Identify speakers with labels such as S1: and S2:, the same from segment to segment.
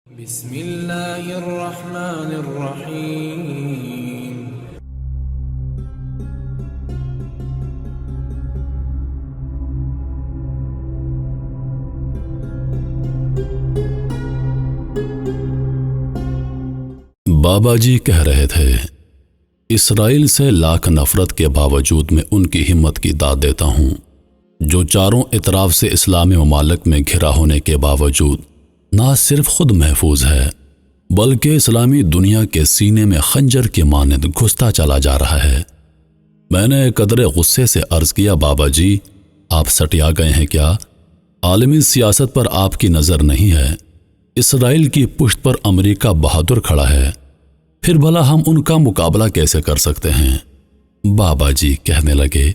S1: بسم اللہ الرحمن الرحیم۔
S2: بابا جی کہہ رہے تھے، اسرائیل سے لاکھ نفرت کے باوجود میں ان کی ہمت کی داد دیتا ہوں، جو چاروں اطراف سے اسلامی ممالک میں گھرا ہونے کے باوجود نہ صرف خود محفوظ ہے بلکہ اسلامی دنیا کے سینے میں خنجر کی مانند گھستا چلا جا رہا ہے۔ میں نے قدرے غصے سے عرض کیا، بابا جی آپ سٹیا گئے ہیں کیا؟ عالمی سیاست پر آپ کی نظر نہیں ہے؟ اسرائیل کی پشت پر امریکہ بہادر کھڑا ہے، پھر بھلا ہم ان کا مقابلہ کیسے کر سکتے ہیں؟ بابا جی کہنے لگے،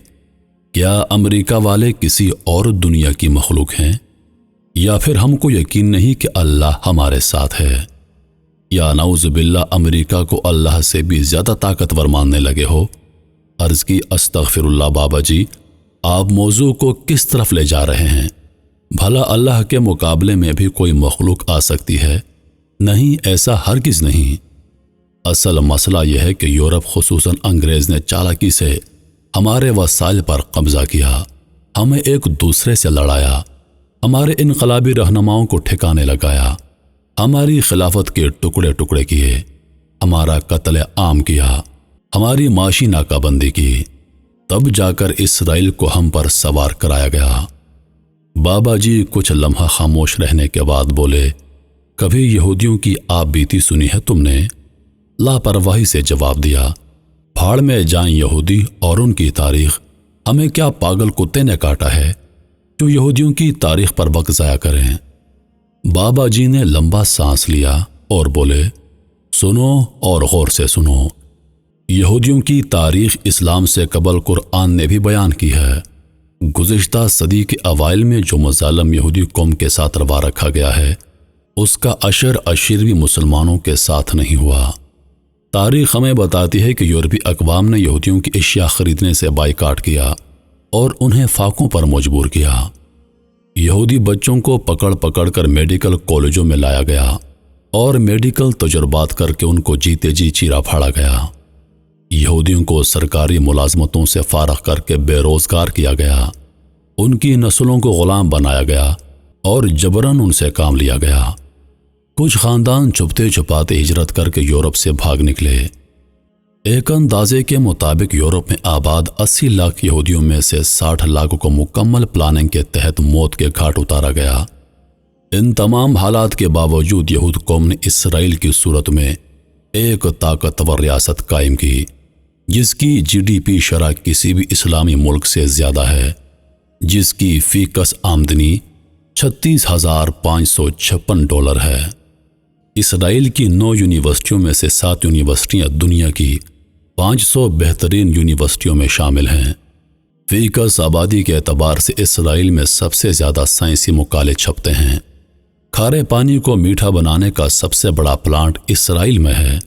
S2: کیا امریکہ والے کسی اور دنیا کی مخلوق ہیں؟ یا پھر ہم کو یقین نہیں کہ اللہ ہمارے ساتھ ہے؟ یا نعوذ باللہ امریکہ کو اللہ سے بھی زیادہ طاقتور ماننے لگے ہو؟ عرض کی، استغفر اللہ بابا جی، آپ موضوع کو کس طرف لے جا رہے ہیں؟ بھلا اللہ کے مقابلے میں بھی کوئی مخلوق آ سکتی ہے؟ نہیں، ایسا ہرگز نہیں۔ اصل مسئلہ یہ ہے کہ یورپ خصوصاً انگریز نے چالاکی سے ہمارے وسائل پر قبضہ کیا، ہمیں ایک دوسرے سے لڑایا، ہمارے انقلابی رہنماؤں کو ٹھکانے لگایا، ہماری خلافت کے ٹکڑے ٹکڑے کیے، ہمارا قتل عام کیا، ہماری معاشی ناکہ بندی کی، تب جا کر اسرائیل کو ہم پر سوار کرایا گیا۔ بابا جی کچھ لمحہ خاموش رہنے کے بعد بولے، کبھی یہودیوں کی آپ بیتی سنی ہے تم نے؟ لاپرواہی سے جواب دیا، پھاڑ میں جائیں یہودی اور ان کی تاریخ، ہمیں کیا پاگل کتے نے کاٹا ہے جو یہودیوں کی تاریخ پر وقت ضائع کریں؟ بابا جی نے لمبا سانس لیا اور بولے، سنو اور غور سے سنو، یہودیوں کی تاریخ اسلام سے قبل قرآن نے بھی بیان کی ہے۔ گزشتہ صدی کے اوائل میں جو مظالم یہودی قوم کے ساتھ روا رکھا گیا ہے، اس کا اشر بھی مسلمانوں کے ساتھ نہیں ہوا۔ تاریخ ہمیں بتاتی ہے کہ یورپی اقوام نے یہودیوں کی اشیاء خریدنے سے بائیکاٹ کیا اور انہیں فاقوں پر مجبور کیا۔ یہودی بچوں کو پکڑ پکڑ کر میڈیکل کالجوں میں لایا گیا اور میڈیکل تجربات کر کے ان کو جیتے جی چیرا پھاڑا گیا۔ یہودیوں کو سرکاری ملازمتوں سے فارغ کر کے بے روزگار کیا گیا، ان کی نسلوں کو غلام بنایا گیا اور جبراً ان سے کام لیا گیا۔ کچھ خاندان چھپتے چھپاتے ہجرت کر کے یورپ سے بھاگ نکلے۔ ایک اندازے کے مطابق یورپ میں آباد 80 لاکھ یہودیوں میں سے 60 لاکھ کو مکمل پلاننگ کے تحت موت کے گھاٹ اتارا گیا۔ ان تمام حالات کے باوجود یہود قوم نے اسرائیل کی صورت میں ایک طاقتور ریاست قائم کی، جس کی GDP شرح کسی بھی اسلامی ملک سے زیادہ ہے، جس کی فی کس آمدنی $36,556 ہے۔ اسرائیل کی 9 یونیورسٹیوں میں سے 7 یونیورسٹیاں دنیا کی 500 بہترین یونیورسٹیوں میں شامل ہیں۔ فی کس آبادی کے اعتبار سے اسرائیل میں سب سے زیادہ سائنسی مقالے چھپتے ہیں۔ کھارے پانی کو میٹھا بنانے کا سب سے بڑا پلانٹ اسرائیل میں ہے۔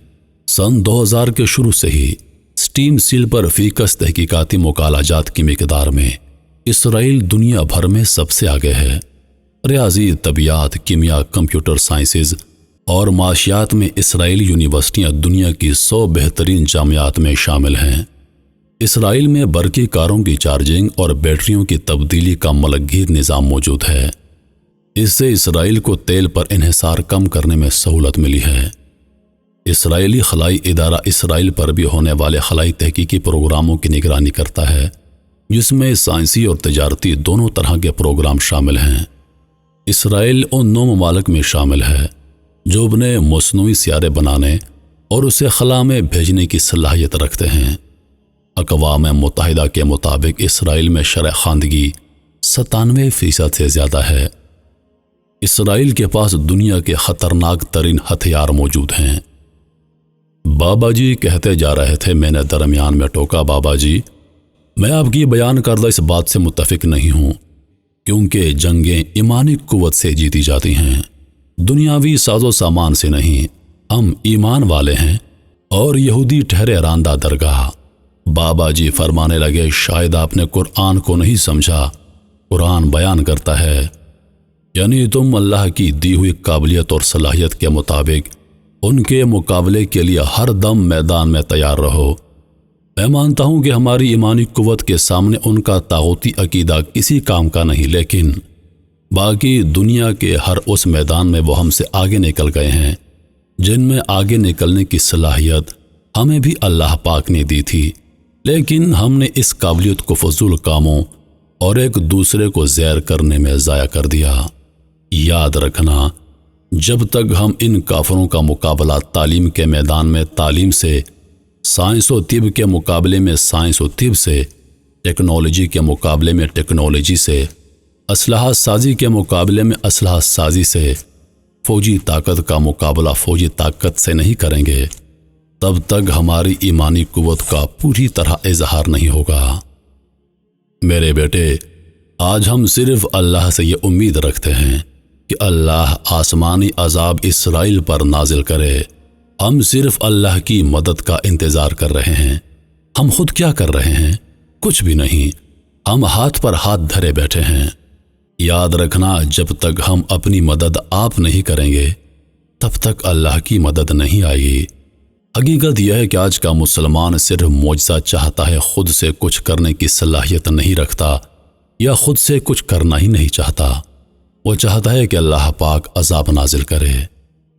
S2: سن 2000 کے شروع سے ہی سٹیم سیل پر فی کس تحقیقاتی مقالہ جات کی مقدار میں اسرائیل دنیا بھر میں سب سے آگے ہے۔ ریاضی، طبیعیات، کیمیا، کمپیوٹر سائنسز اور معاشیات میں اسرائیلی یونیورسٹیاں دنیا کی 100 بہترین جامعات میں شامل ہیں۔ اسرائیل میں برقی کاروں کی چارجنگ اور بیٹریوں کی تبدیلی کا ملک گیر نظام موجود ہے۔ اس سے اسرائیل کو تیل پر انحصار کم کرنے میں سہولت ملی ہے۔ اسرائیلی خلائی ادارہ اسرائیل پر بھی ہونے والے خلائی تحقیقی پروگراموں کی نگرانی کرتا ہے، جس میں سائنسی اور تجارتی دونوں طرح کے پروگرام شامل ہیں۔ اسرائیل ان 9 ممالک میں شامل ہے جو اپنے مصنوعی سیارے بنانے اور اسے خلا میں بھیجنے کی صلاحیت رکھتے ہیں۔ اقوام متحدہ کے مطابق اسرائیل میں شرح خواندگی 97% سے زیادہ ہے۔ اسرائیل کے پاس دنیا کے خطرناک ترین ہتھیار موجود ہیں۔ بابا جی کہتے جا رہے تھے، میں نے درمیان میں ٹوکا، بابا جی میں آپ کی بیان کردہ اس بات سے متفق نہیں ہوں، کیونکہ جنگیں ایمانی قوت سے جیتی جاتی ہیں، دنیاوی ساز و سامان سے نہیں۔ ہم ایمان والے ہیں اور یہودی ٹھہرے راندہ درگاہ۔ بابا جی فرمانے لگے، شاید آپ نے قرآن کو نہیں سمجھا۔ قرآن بیان کرتا ہے، یعنی تم اللہ کی دی ہوئی قابلیت اور صلاحیت کے مطابق ان کے مقابلے کے لیے ہر دم میدان میں تیار رہو۔ میں مانتا ہوں کہ ہماری ایمانی قوت کے سامنے ان کا طاغوتی عقیدہ کسی کام کا نہیں، لیکن باقی دنیا کے ہر اس میدان میں وہ ہم سے آگے نکل گئے ہیں جن میں آگے نکلنے کی صلاحیت ہمیں بھی اللہ پاک نے دی تھی، لیکن ہم نے اس قابلیت کو فضول کاموں اور ایک دوسرے کو زیر کرنے میں ضائع کر دیا۔ یاد رکھنا، جب تک ہم ان کافروں کا مقابلہ تعلیم کے میدان میں تعلیم سے، سائنس و طب کے مقابلے میں سائنس و طب سے، ٹیکنالوجی کے مقابلے میں ٹیکنالوجی سے، اسلحہ سازی کے مقابلے میں اسلحہ سازی سے، فوجی طاقت کا مقابلہ فوجی طاقت سے نہیں کریں گے، تب تک ہماری ایمانی قوت کا پوری طرح اظہار نہیں ہوگا۔ میرے بیٹے، آج ہم صرف اللہ سے یہ امید رکھتے ہیں کہ اللہ آسمانی عذاب اسرائیل پر نازل کرے۔ ہم صرف اللہ کی مدد کا انتظار کر رہے ہیں۔ ہم خود کیا کر رہے ہیں؟ کچھ بھی نہیں، ہم ہاتھ پر ہاتھ دھرے بیٹھے ہیں۔ یاد رکھنا، جب تک ہم اپنی مدد آپ نہیں کریں گے تب تک اللہ کی مدد نہیں آئے گی۔ حقیقت یہ ہے کہ آج کا مسلمان صرف معجزہ چاہتا ہے، خود سے کچھ کرنے کی صلاحیت نہیں رکھتا یا خود سے کچھ کرنا ہی نہیں چاہتا۔ وہ چاہتا ہے کہ اللہ پاک عذاب نازل کرے۔